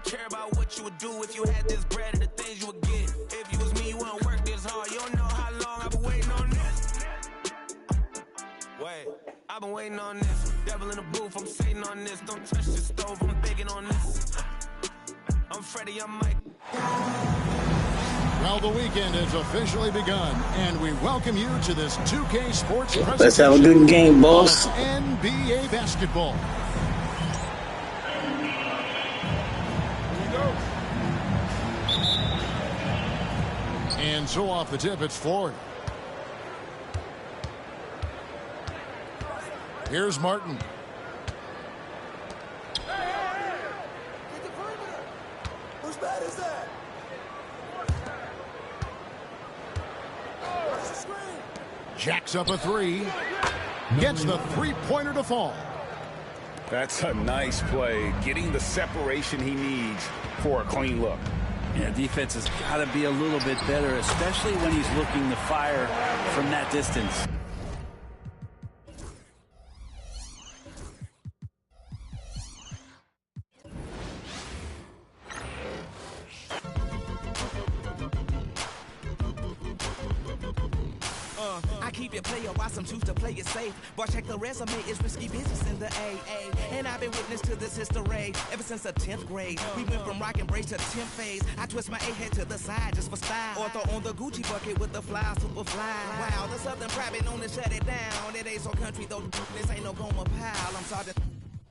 care about what you would do if you had this bread and the things you would get. If you was me, you wouldn't work this hard. You don't know how long I've been waiting on this. Wait, I've been waiting on this. Devil in the booth, I'm sitting on this. Don't touch the stove, I'm begging on this. I'm Freddie, I'm Mike. Well, the weekend has officially begun, and we welcome you to this 2K Sports presentation. Let's have a good game, boss. NBA basketball. And so off the tip, it's Ford. Here's Martin. Get the perimeter. Whose bad is that? Where's the screen? Jacks up a three. Gets the three-pointer to fall. That's a nice play. Getting the separation he needs for a clean look. Yeah, defense has got to be a little bit better, especially when he's looking to fire from that distance. I keep it player, why some choose to play it safe. But check the resume, it's risky business in the AA. And I've been witness to this history ever since the 10th grade. We went from rock and brace to 10th phase. I twist my A-head to the side just for style. Or throw on the Gucci bucket with the fly, super fly. Wow, the Southern private known to shut it down. It ain't so country though, this ain't no Goma pile. I'm sorry.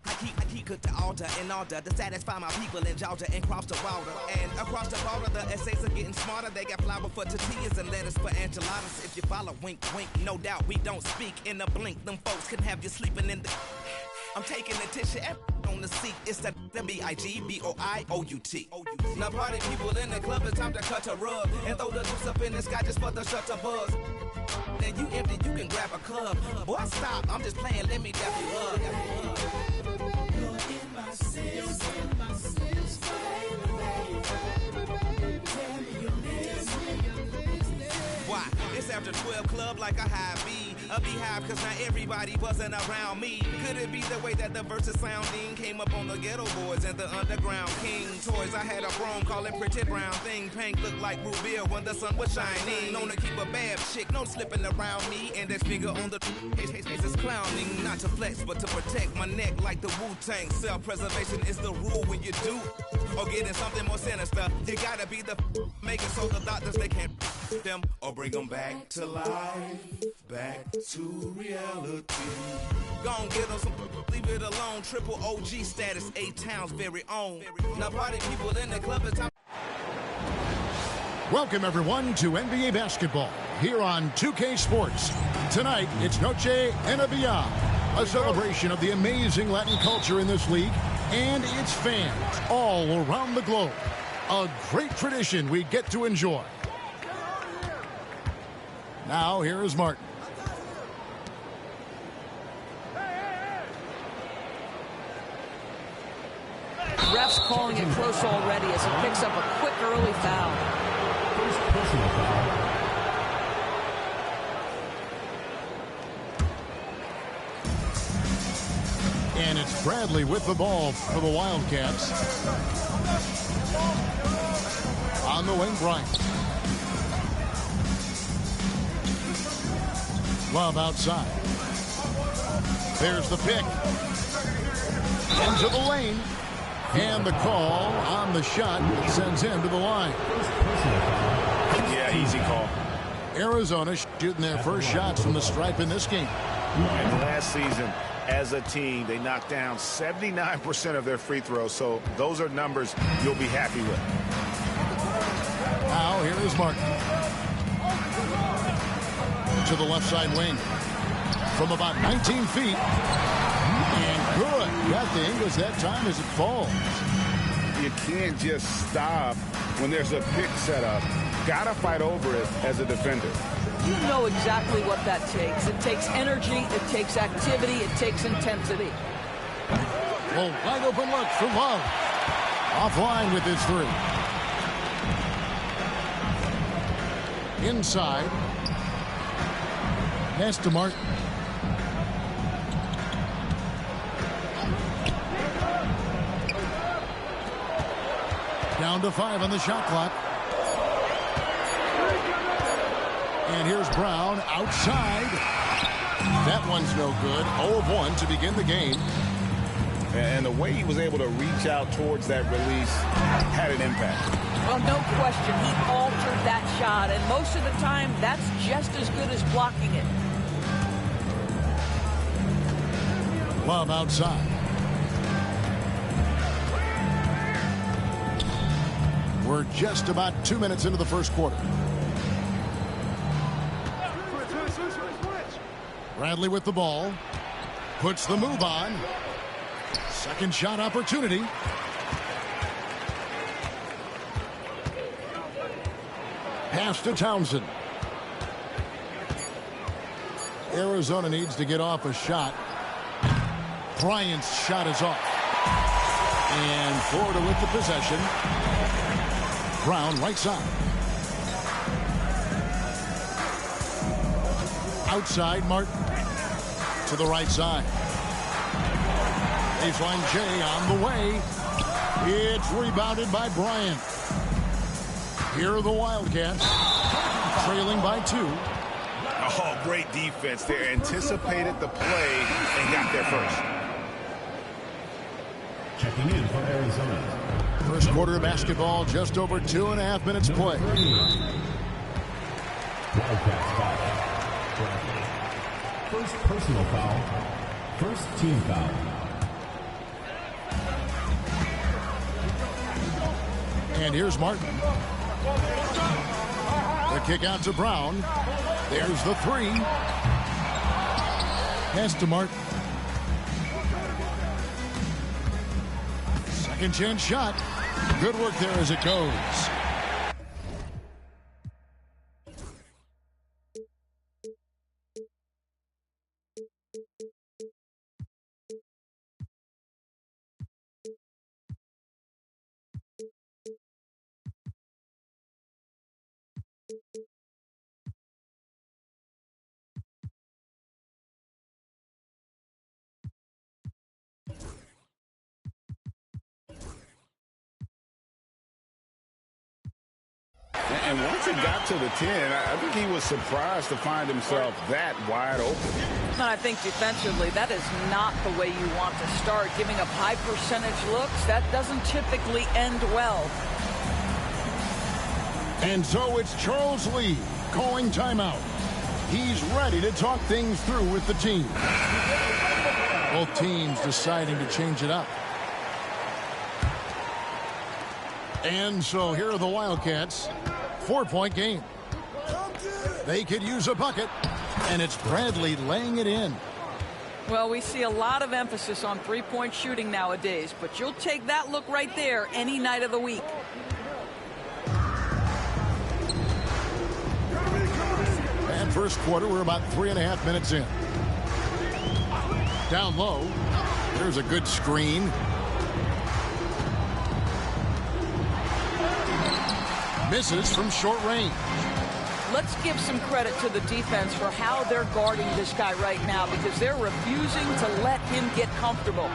I keep cook the altar in order to satisfy my people in Georgia and cross the water. And across the border, the essays are getting smarter. They got flour for tortillas and lettuce for enchiladas. If you follow, wink, wink, no doubt we don't speak in a blink. Them folks can have you sleeping in the... I'm taking the tissue on the seat. It's the B-I-G-B-O-I-O-U-T. Now party people in the club, it's time to cut a rug and throw the juice up in the sky just for the shutter buzz. Then you empty, you can grab a club. Boy, stop, I'm just playing, let me dap you up. Why? It's after 12 club like a high B. A beehive cause not everybody wasn't around me. Could it be the way that the verses sounding came up on the ghetto boys and the underground king toys? I had a chrome call it pretty brown thing. Pink looked like root beer when the sun was shining. Known to keep a bad chick, no slipping around me. Index finger on the case is clowning. Not to flex but to protect my neck like the Wu-Tang. Self-preservation is the rule when you do or getting something more sinister. You gotta be the making so the doctors they can't them or bring them back to life, back to reality. Gon' get them some, leave it alone. Triple OG status, A-Town's very own. Now party people in the club, it's time. Welcome, everyone, to NBA basketball here on 2K Sports. Tonight, it's Noche NBA, a celebration of the amazing Latin culture in this league and its fans all around the globe. A great tradition we get to enjoy. Now, here is Martin. Refs calling it close already as he picks up a quick early foul. First personal foul. And it's Bradley with the ball for the Wildcats. On the wing, Bryant. Love outside. There's the pick. Into the lane. And the call on the shot that sends him to the line. Yeah, easy call. Arizona shooting their first shots from the stripe in this game. And last season, as a team, they knocked down 79% of their free throws. So those are numbers you'll be happy with. Now, here is Martin. To the left side wing. From about 19 feet. And good. Got the Ingles that time as it falls. You can't just stop when there's a pick set up. Gotta fight over it as a defender. You know exactly what that takes. It takes energy, it takes activity, it takes intensity. Well, wide open look for Love. Offline with his three. Inside. Pass to Martin. Down to 5 on the shot clock. And here's Brown outside. That one's no good. 0 of 1 to begin the game. And the way he was able to reach out towards that release had an impact. Well, no question. He altered that shot, and most of the time, that's just as good as blocking it. Love outside. We're just about 2 minutes into the first quarter. Bradley with the ball. Puts the move on. Second shot opportunity. Pass to Townsend. Arizona needs to get off a shot. Bryant's shot is off. And Florida with the possession. Brown right side. Outside Martin. To the right side. Baseline J on the way. It's rebounded by Bryant. Here are the Wildcats. Trailing by 2. Oh, great defense there. Anticipated the play and got there first. Checking in for Arizona. First quarter of basketball, just over 2.5 minutes play. Wildcats foul. Bradley. First personal foul. First team foul. And here's Martin. The kick out to Brown. There's the 3. Pass to Martin. Second chance shot. Good work there as it goes. And once he got to the 10, I think he was surprised to find himself that wide open. And I think defensively, that is not the way you want to start. Giving up high percentage looks, that doesn't typically end well. And so it's Charles Lee calling timeout. He's ready to talk things through with the team. Both teams deciding to change it up. And so here are the Wildcats. 4-point game. They could use a bucket, and it's Bradley laying it in. Well, we see a lot of emphasis on three-point shooting nowadays, but you'll take that look right there any night of the week. And first quarter, we're about 3.5 minutes in. Down low, there's a good screen. Misses from short range. Let's give some credit to the defense for how they're guarding this guy right now, because they're refusing to let him get comfortable.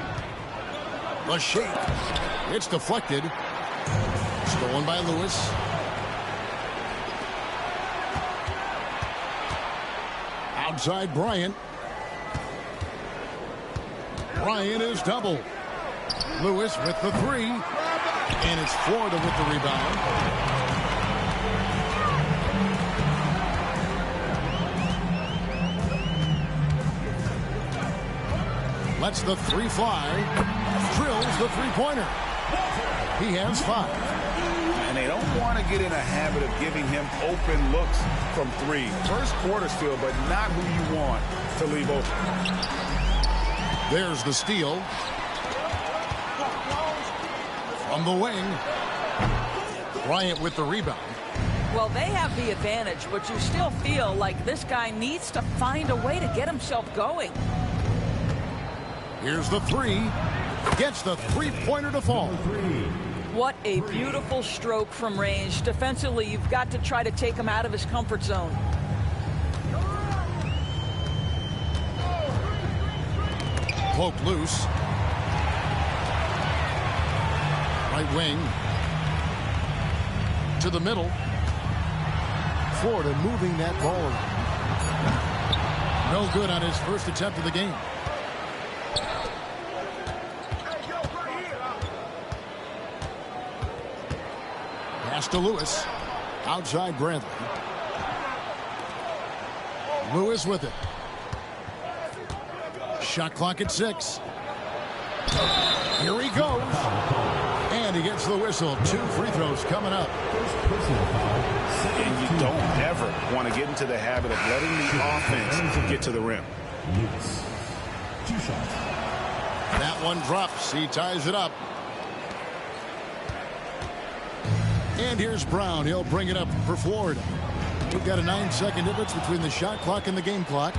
A shake. It's deflected. Stolen by Lewis. Outside Bryant. Bryant is doubled. Lewis with the 3. And it's Florida with the rebound. Lets the 3 fly. Drills the three-pointer. He has 5. And they don't want to get in a habit of giving him open looks from 3. First quarter still, but not who you want to leave open. There's the steal. From the wing. Bryant with the rebound. Well, they have the advantage, but you still feel like this guy needs to find a way to get himself going. Here's the 3. Gets the three-pointer to fall. What a beautiful stroke from range. Defensively, you've got to try to take him out of his comfort zone. Cloak loose. Right wing. to the middle. Florida moving that ball around. No good on his first attempt of the game. Pass to Lewis. Outside Bradley. Lewis with it. Shot clock at 6. Here he goes. And he gets the whistle. 2 free throws coming up. And you don't ever want to get into the habit of letting the offense get to the rim. 2 shots. That one drops. He ties it up. And here's Brown. He'll bring it up for Florida. We've got a 9-second difference between the shot clock and the game clock.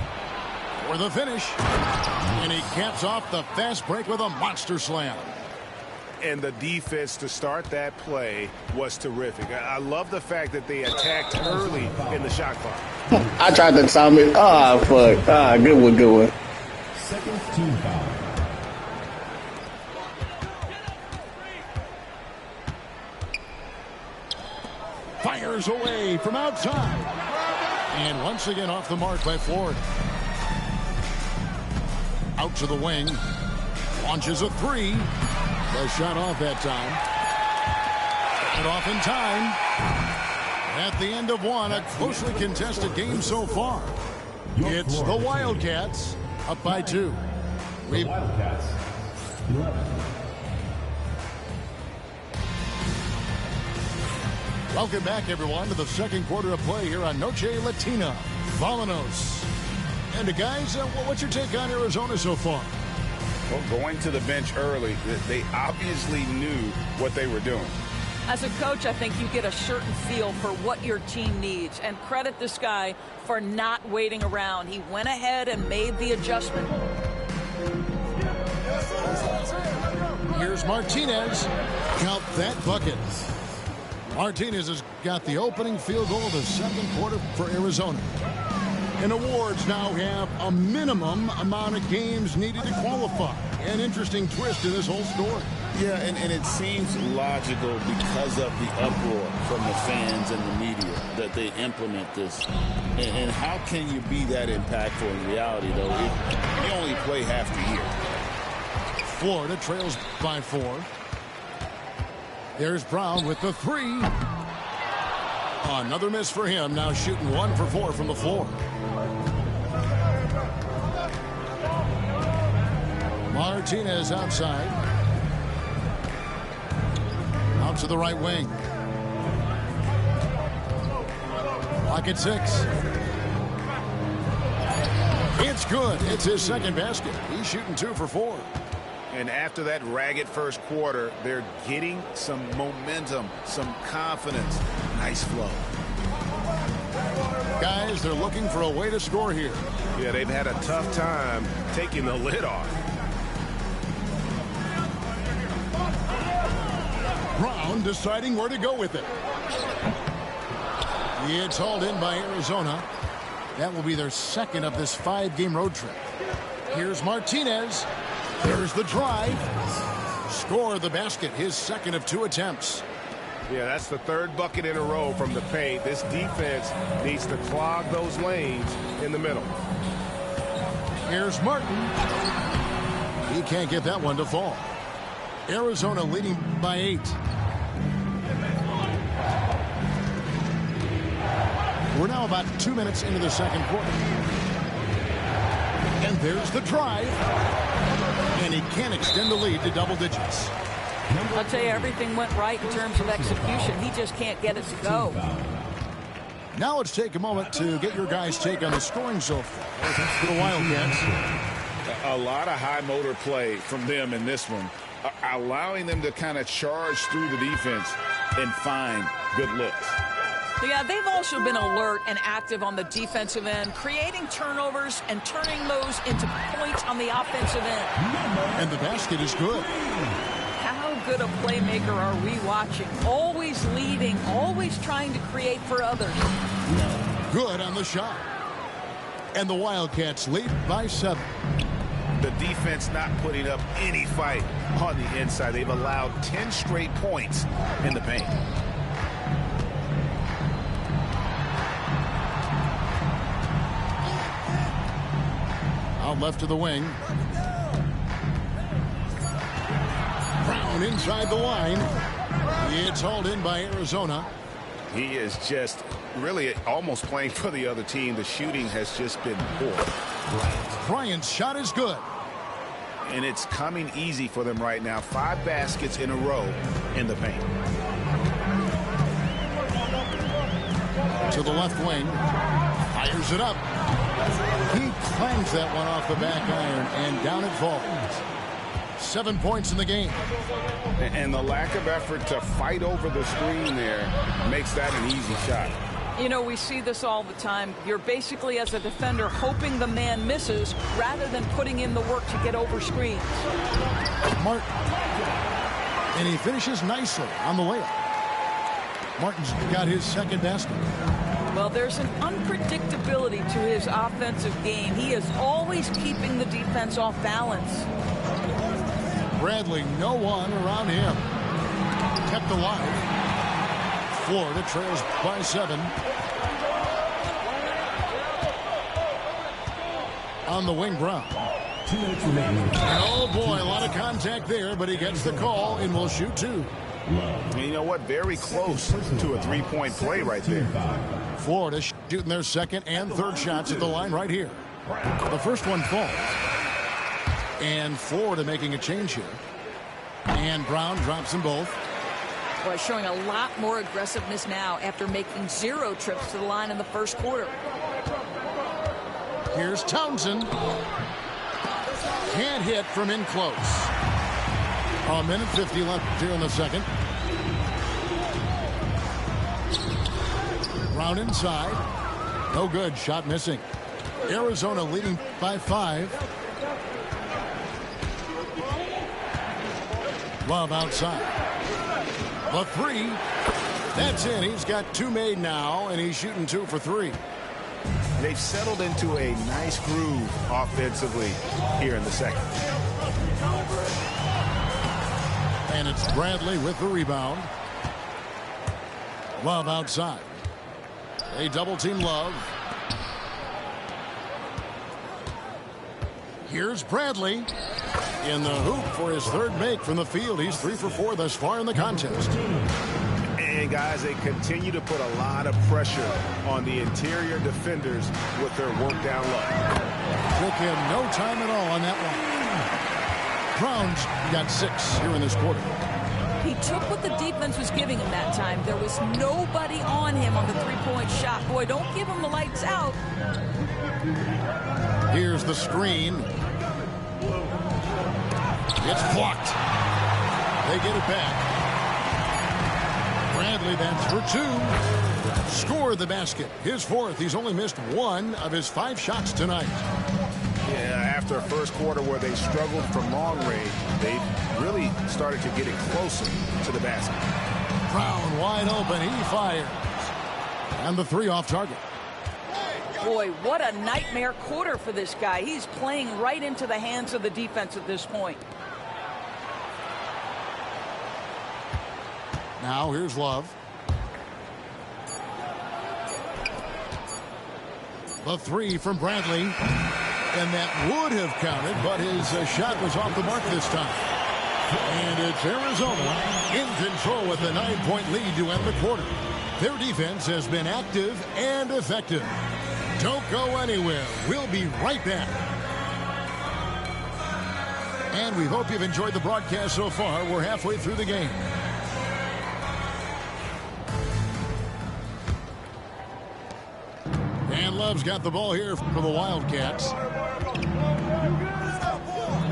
For the finish. And he caps off the fast break with a monster slam. And the defense to start that play was terrific. I love the fact that they attacked early in the shot clock. I tried to time it. Ah, fuck. Ah, good one, good one. Second team foul. Fires away from outside. And once again off the mark by Florida. Out to the wing. Launches a 3. The shot off that time. And off in time. At the end of one, a closely contested game so far. It's the Wildcats up by 2. The Wildcats 11. Welcome back, everyone, to the second quarter of play here on Noche Latina. Volanos. And guys, what's your take on Arizona so far? Well, going to the bench early, they obviously knew what they were doing. As a coach, I think you get a certain feel for what your team needs. And credit this guy for not waiting around. He went ahead and made the adjustment. Here's Martinez. Count that bucket. Martinez has got the opening field goal of the second quarter for Arizona. And awards now have a minimum amount of games needed to qualify. An interesting twist in this whole story. Yeah, and it seems logical because of the uproar from the fans and the media that they implement this. And how can you be that impactful in reality, though, if you only play half the year? Florida trails by 4. There's Brown with the 3. Another miss for him. Now shooting 1 for 4 from the floor. Martinez outside. Out to the right wing. Clock at 6. It's good. It's his second basket. He's shooting 2 for 4. And after that ragged first quarter, they're getting some momentum, some confidence. Nice flow. Guys, they're looking for a way to score here. Yeah, they've had a tough time taking the lid off. Brown deciding where to go with it. It's hauled in by Arizona. That will be their second of this 5-game road trip. Here's Martinez. There's the drive. Score the basket, his second of 2 attempts. Yeah, that's the 3rd bucket in a row from the paint. This defense needs to clog those lanes in the middle. Here's Martin. He can't get that one to fall. Arizona leading by 8. We're now about 2 minutes into the second quarter. And there's the drive. And he can't extend the lead to double digits. I'll tell you, everything went right in terms of execution. He just can't get it to go. Now let's take a moment to get your guys' take on the scoring so far for the Wildcats. A lot of high motor play from them in this one, allowing them to kind of charge through the defense and find good looks. Yeah, they've also been alert and active on the defensive end, creating turnovers and turning those into points on the offensive end. And the basket is good. How good a playmaker are we watching? Always leading, always trying to create for others. Good on the shot. And the Wildcats lead by 7. The defense not putting up any fight on the inside. They've allowed 10 straight points in the paint. Out left to the wing. Brown inside the line. It's hauled in by Arizona. He is just really almost playing for the other team. The shooting has just been poor. Bryant's shot is good. And it's coming easy for them right now. 5 baskets in a row in the paint. To the left wing. Fires it up. He clangs that one off the back iron, and down it falls. 7 points in the game. And the lack of effort to fight over the screen there makes that an easy shot. You know, we see this all the time. You're basically, as a defender, hoping the man misses rather than putting in the work to get over screens. Martin. And he finishes nicely on the layup. Martin's got his second basket. Well, there's an unpredictability to his offensive game. He is always keeping the defense off balance. Bradley, no one around him. Kept alive. Florida trails by 7. On the wing, Brown. 2 minutes remaining. Oh, boy, a lot of contact there, but he gets the call and will shoot 2. And you know what? Very close to a three-point play right there. Florida shooting their second and third shots at the line right here. The first one falls. And Florida making a change here. And Brown drops them both. Boy, showing a lot more aggressiveness now after making 0 trips to the line in the first quarter. Here's Townsend. Can't hit from in close. A minute 50 left here in the second. Brown inside. No good. Shot missing. Arizona leading by 5. Love outside. The 3. That's in. He's got 2 made now, and he's shooting 2 for 3. They've settled into a nice groove offensively here in the second. And it's Bradley with the rebound. Love outside. They double team Love. Here's Bradley in the hoop for his third make from the field. He's 3 for 4 thus far in the contest. And guys, they continue to put a lot of pressure on the interior defenders with their work down low. Took him no time at all on that one. Brown's got 6 here in this quarter. He took what the defense was giving him that time. There was nobody on him on the three-point shot. Boy, don't give him the lights out. Here's the screen. It's blocked. They get it back. Bradley, that's for 2. Scored the basket. His 4th. He's only missed 1 of his 5 shots tonight. Yeah, after a first quarter where they struggled from long range, they really started to get it closer to the basket. Brown wide open. He fires. And the 3 off target. Boy, what a nightmare quarter for this guy. He's playing right into the hands of the defense at this point. Now here's Love. The 3 from Bradley. And that would have counted, but his shot was off the mark this time. And it's Arizona in control with a 9-point lead to end the quarter. Their defense has been active and effective. Don't go anywhere. We'll be right back. And we hope you've enjoyed the broadcast so far. We're halfway through the game. And Love's got the ball here for the Wildcats.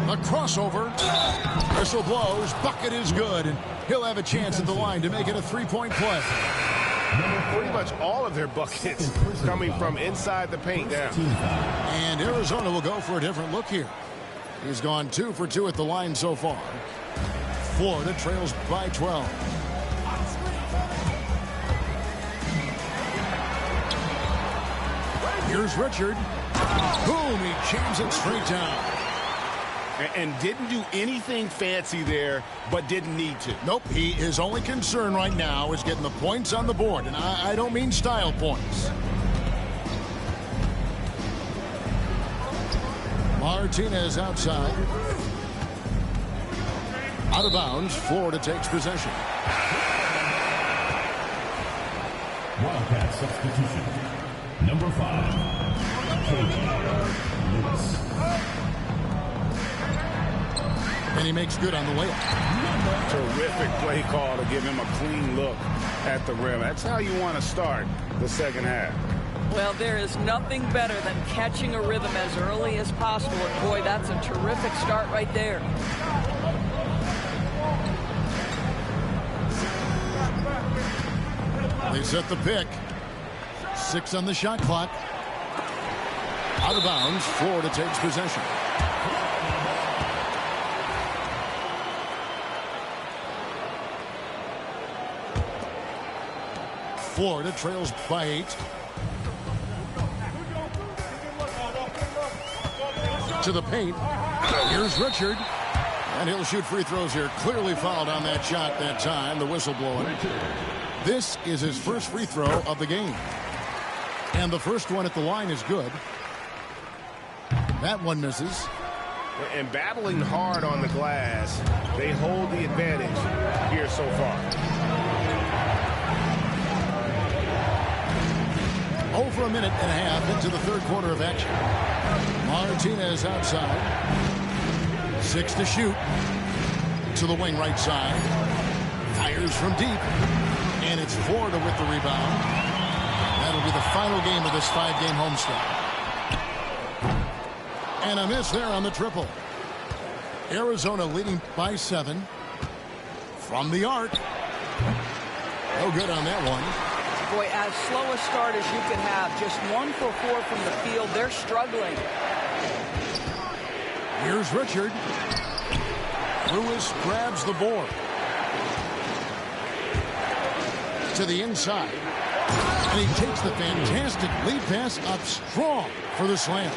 A crossover. Whistle blows. Bucket is good. And he'll have a chance at the line to make it a 3-point play. Pretty much all of their buckets coming from inside the paint down. And Arizona will go for a different look here. He's gone 2 for 2 at the line so far. Florida trails by 12. Here's Richard. Boom, he jams it straight down. And didn't do anything fancy there, but didn't need to. Nope, his only concern right now is getting the points on the board. And I don't mean style points. Martinez outside. Out of bounds. Florida takes possession. Wildcat substitution. Number 5, KJ Lewis. And he makes good on the layup. Terrific play call to give him a clean look at the rim. That's how you want to start the second half. Well, there is nothing better than catching a rhythm as early as possible. And boy, that's a terrific start right there. They set the pick. 6 on the shot clock. Out of bounds. Florida takes possession. Florida trails by 8. To the paint. Here's Richard. And he'll shoot free throws here. Clearly fouled on that shot that time. The whistle blowing. This is his first free throw of the game. And the first one at the line is good. That one misses. And battling hard on the glass, they hold the advantage here so far. Over a minute and a half into the third quarter of action. Martinez outside. 6 to shoot. To the wing right side. Fires from deep. And it's Florida with the rebound. That'll be the final game of this 5-game homestand. And a miss there on the triple. Arizona leading by 7. From the arc. No good on that one. Boy, as slow a start as you can have. Just 1 for 4 from the field. They're struggling. Here's Richard. Lewis grabs the board. To the inside. And he takes the fantastic lead pass up strong for the slam.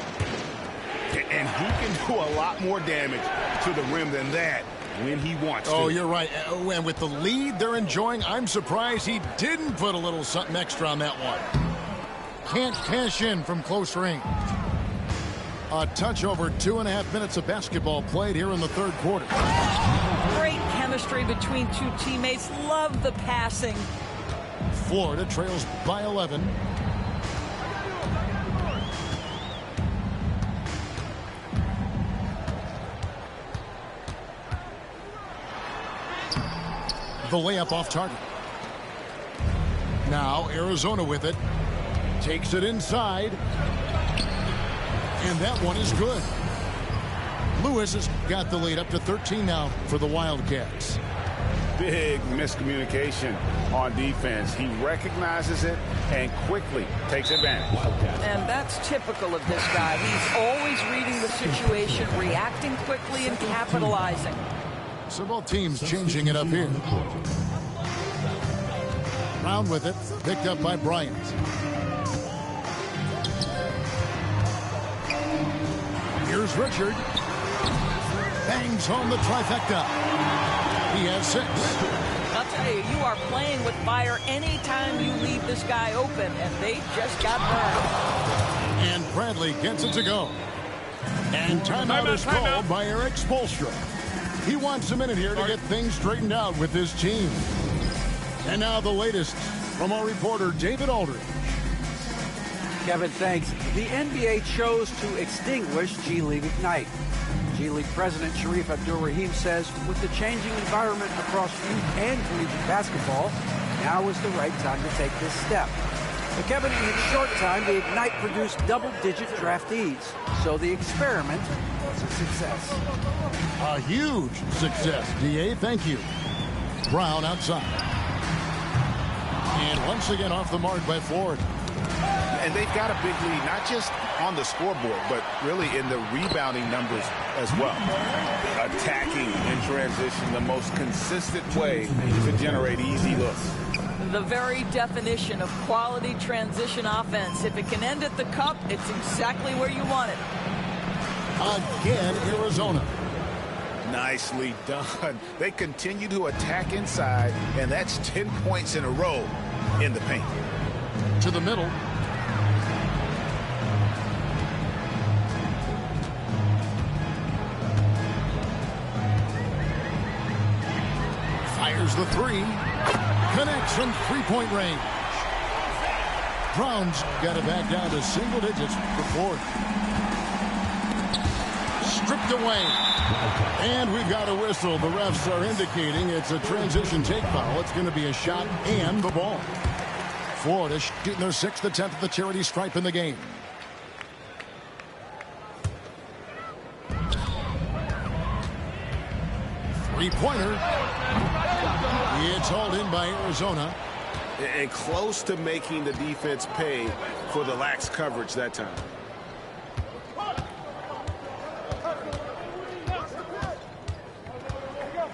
And he can do a lot more damage to the rim than that when he wants to. Oh, you're right. And with the lead they're enjoying, I'm surprised he didn't put a little something extra on that one. Can't cash in from close range. A touch over 2.5 minutes of basketball played here in the third quarter. Great chemistry between two teammates. Love the passing. Florida trails by 11. The layup off target. Now Arizona with it. Takes it inside. And that one is good. Lewis has got the lead up to 13 now for the Wildcats. Big miscommunication on defense. He recognizes it and quickly takes advantage. And that's typical of this guy. He's always reading the situation, reacting quickly and capitalizing. So both teams changing it up here. Brown with it, picked up by Bryant. Here's Richard. Bangs home the trifecta. He has 6. I'll tell you, you are playing with fire anytime you leave this guy open, and they just got burned. And Bradley gets it to go. And timeout is called by Eric Spoelstra. He wants a minute here to get things straightened out with his team. And now the latest from our reporter, David Aldridge. Kevin, thanks. The NBA chose to extinguish G League Ignite. G League President Sharif Abdul-Rahim says with the changing environment across youth and collegiate basketball, now is the right time to take this step. But Kevin, in a short time, the Ignite produced double-digit draftees. So the experiment was a success. A huge success, D.A. Thank you. Brown outside. And once again off the mark by Florida. And they've got a big lead, not just on the scoreboard, but really in the rebounding numbers as well. Attacking in transition, the most consistent way to generate easy looks. The very definition of quality transition offense. If it can end at the cup, it's exactly where you want it. Again, Arizona. Nicely done. They continue to attack inside, and that's 10 points in a row in the paint. To the middle. Here's the three. Connects from three-point range. Browns got it back down to single digits for Ford. Stripped away. And we've got a whistle. The refs are indicating it's a transition take foul. It's going to be a shot and the ball. Florida shooting their 6th attempt at the charity stripe in the game. Three-pointer. It's hauled in by Arizona. And close to making the defense pay for the lax coverage that time.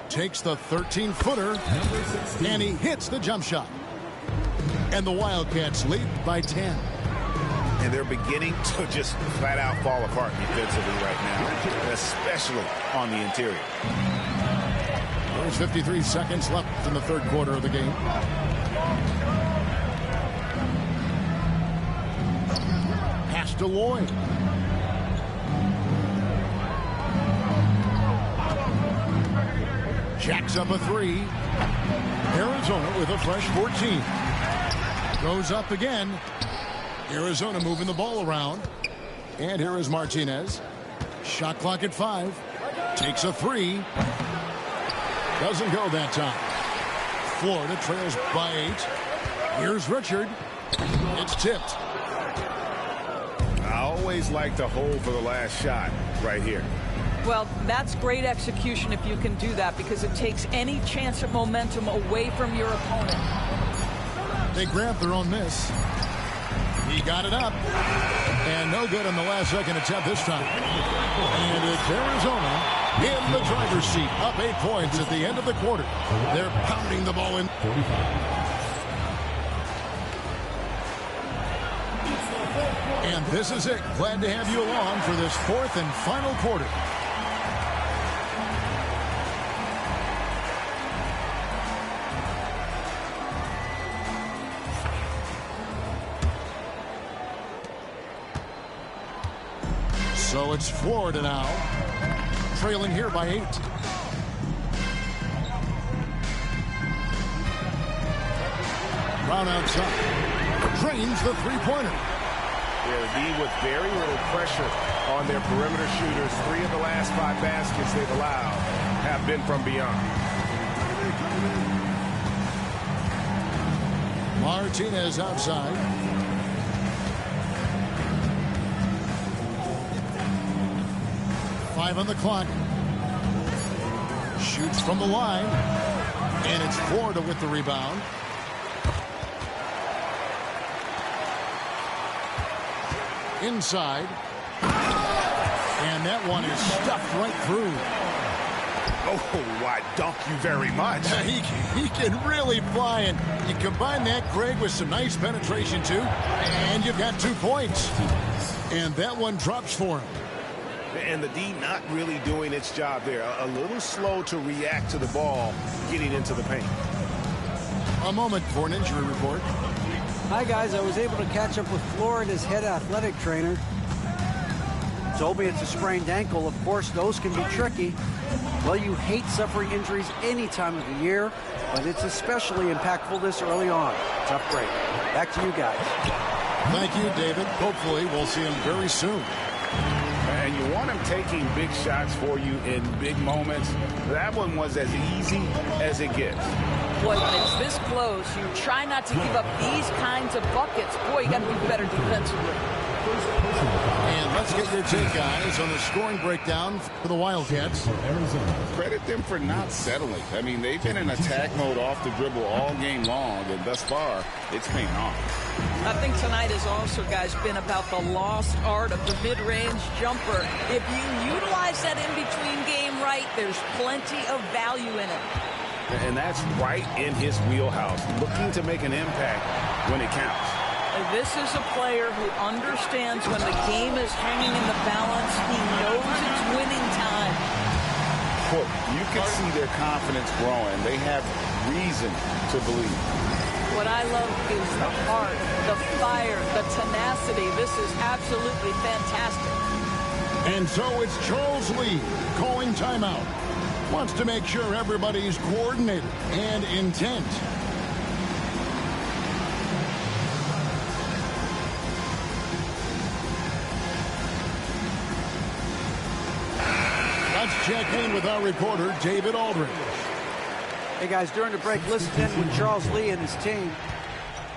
Takes the 13-footer, and he hits the jump shot. And the Wildcats lead by 10. And they're beginning to just flat-out fall apart defensively right now, especially on the interior. There's 53 seconds left in the third quarter of the game. Pass to Lloyd. Jacks up a three. Arizona with a fresh 14. Goes up again. Arizona moving the ball around. And here is Martinez. Shot clock at 5. Takes a three. Doesn't go that time. Florida trails by 8. Here's Richard. It's tipped. I always like to hold for the last shot right here. Well, that's great execution if you can do that, because it takes any chance of momentum away from your opponent. They grabbed their own miss. He got it up. And no good on the last second attempt this time. And it's Arizona in the driver's seat, up 8 points at the end of the quarter. They're pounding the ball in. 45. And this is it. Glad to have you along for this 4th and final quarter. So it's Florida now, trailing here by 8. Brown outside, drains the three-pointer. They'll be with very little pressure on their perimeter shooters. 3 of the last 5 baskets they've allowed have been from beyond. Martinez outside. On the clock. Shoots from the line. And it's Florida with the rebound. Inside. And that one is stuffed right through. Oh, I dunk you very much. He can really fly. And you combine that, Greg, with some nice penetration, too. And you've got 2 points. And that one drops for him. And the D not really doing its job there. A little slow to react to the ball getting into the paint. A moment for an injury report. Hi, guys. I was able to catch up with Florida's head athletic trainer. Told me it's a sprained ankle. Of course, those can be tricky. Well, you hate suffering injuries any time of the year, but it's especially impactful this early on. Tough break. Back to you guys. Thank you, David. Hopefully, we'll see him very soon. And you want him taking big shots for you in big moments. That one was as easy as it gets. Boy, when it's this close, you try not to give up these kinds of buckets. Boy, you got to be better defensively. And let's get your take, guys, on the scoring breakdown for the Wildcats. Credit them for not settling. I mean, they've been in attack mode off the dribble all game long, and thus far, it's paying off. I think tonight has also, guys, been about the lost art of the mid-range jumper. If you utilize that in-between game right, there's plenty of value in it. And that's right in his wheelhouse, looking to make an impact when it counts. This is a player who understands when the game is hanging in the balance. He knows it's winning time. Well, you can see their confidence growing. They have reason to believe. What I love is the heart, the fire, the tenacity. This is absolutely fantastic. And so it's Charles Lee calling timeout. Wants to make sure everybody's coordinated and intent. Let's check in with our reporter, David Aldridge. Hey, guys, during the break, listen in with Charles Lee and his team.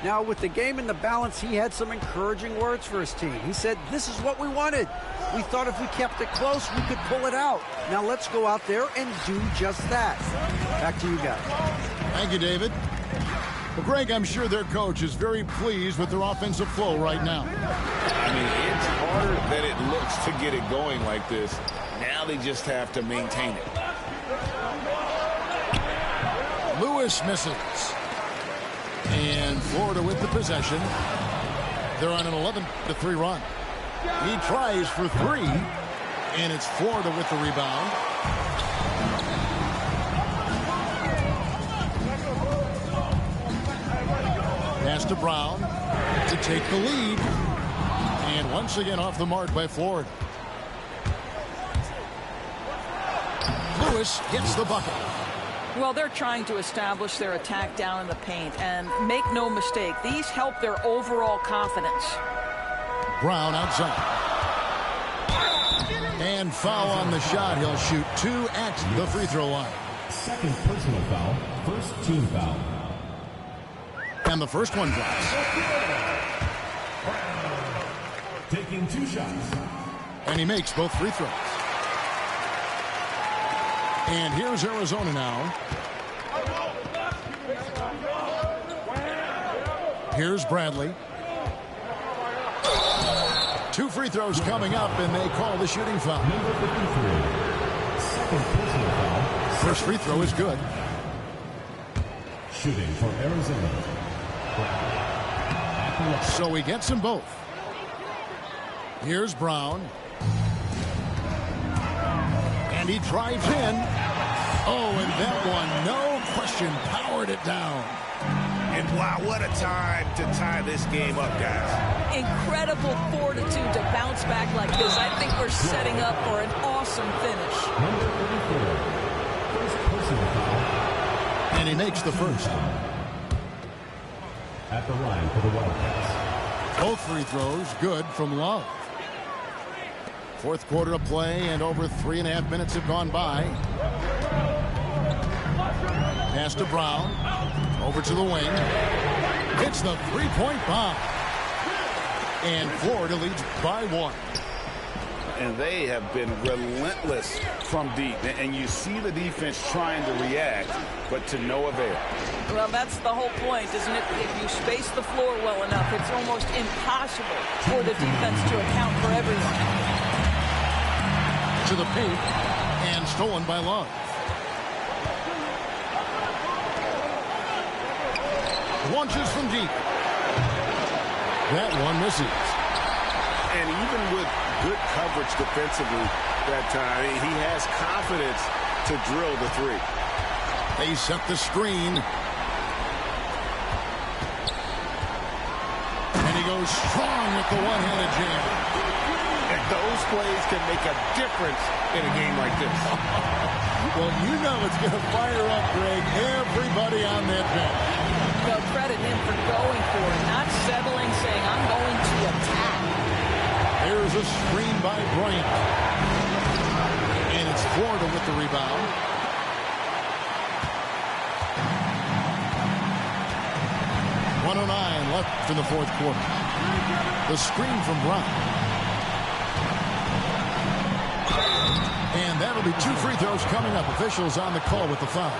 Now, with the game in the balance, he had some encouraging words for his team. He said, this is what we wanted. We thought if we kept it close, we could pull it out. Now let's go out there and do just that. Back to you guys. Thank you, David. Well, Greg, I'm sure their coach is very pleased with their offensive flow right now. I mean, it's harder than it looks to get it going like this. Now they just have to maintain it. Lewis misses. And Florida with the possession. They're on an 11-3 run. He tries for three, and it's Florida with the rebound. Pass to Brown to take the lead. And once again off the mark by Florida. Lewis gets the bucket. Well, they're trying to establish their attack down in the paint. And make no mistake, these help their overall confidence. Brown outside. And foul on the shot. He'll shoot 2 at the free throw line. Second personal foul, first team foul. And the first one drops. Taking 2 shots. And he makes both free throws. And here's Arizona now. Here's Bradley. 2 free throws coming up, and they call the shooting foul. Number 53. Second personal foul. First free throw is good. Shooting for Arizona. So he gets them both. Here's Brown. And he drives in. Oh, and that one, no question, powered it down. And wow, what a time to tie this game up, guys. Incredible fortitude to bounce back like this. I think we're setting up for an awesome finish. Number 34. First personal foul. And he makes the first. At the line for the Wildcats. Both free throws good from Love. Fourth quarter of play, and over 3.5 minutes have gone by. Pass to Brown. Over to the wing. Hits the three-point bomb. And Florida leads by 1. And they have been relentless from deep. And you see the defense trying to react, but to no avail. Well, that's the whole point, isn't it? If you space the floor well enough, it's almost impossible for the defense to account for everyone. To the paint, and stolen by Love. Launches from deep. That one misses. And even with good coverage defensively that time, he has confidence to drill the three. They set the screen. And he goes strong with the one-handed jam. And those plays can make a difference in a game like this. Well, you know it's going to fire up, Greg, everybody on that bench. Well, credit him for going for it, not settling, saying, I'm going to attack. There's a screen by Bryant. And it's Florida with the rebound. .109 left in the fourth quarter. The screen from Brown. And that'll be 2 free throws coming up. Officials on the call with the foul.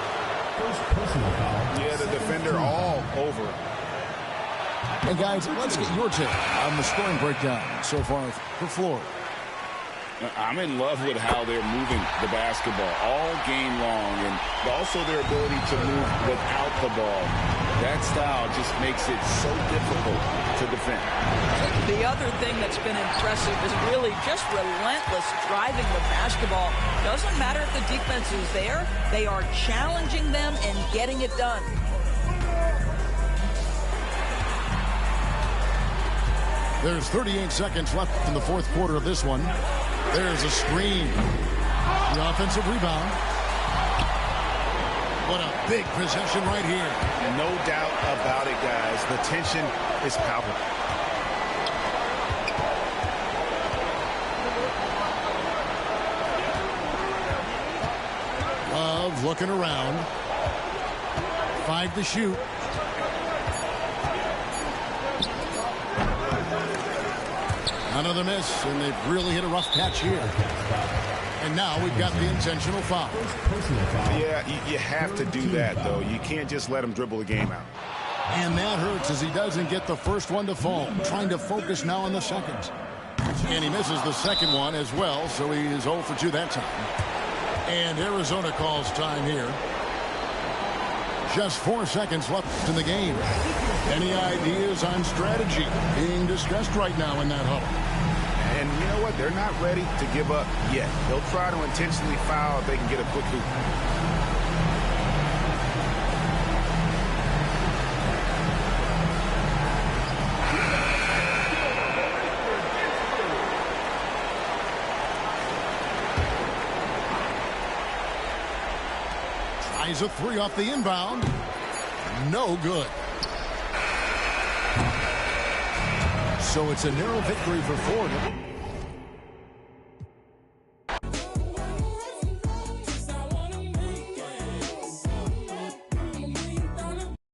First personal foul. Yeah, the defender all over it. And guys, let's get your take on the scoring breakdown so far for Florida. I'm in love with how they're moving the basketball all game long, and also their ability to move without the ball. That style just makes it so difficult to defend. The other thing that's been impressive is really just relentless driving the basketball. Doesn't matter if the defense is there, they are challenging them and getting it done. There's 38 seconds left in the fourth quarter of this one. There's a screen. The offensive rebound. What a big possession right here. No doubt about it, guys. The tension is palpable. Love looking around. 5 to shoot. Another miss, and they've really hit a rough patch here. And now we've got the intentional foul. Yeah, you have to do that, though. You can't just let him dribble the game out. And that hurts as he doesn't get the first one to fall. Trying to focus now on the second. And he misses the second one as well, so he is 0 for 2 that time. And Arizona calls time here. Just 4 seconds left in the game. Any ideas on strategy being discussed right now in that huddle? And you know what? They're not ready to give up yet. They'll try to intentionally foul if they can get a quick hoop. Tries a 3 off the inbound. No good. So it's a narrow victory for Florida.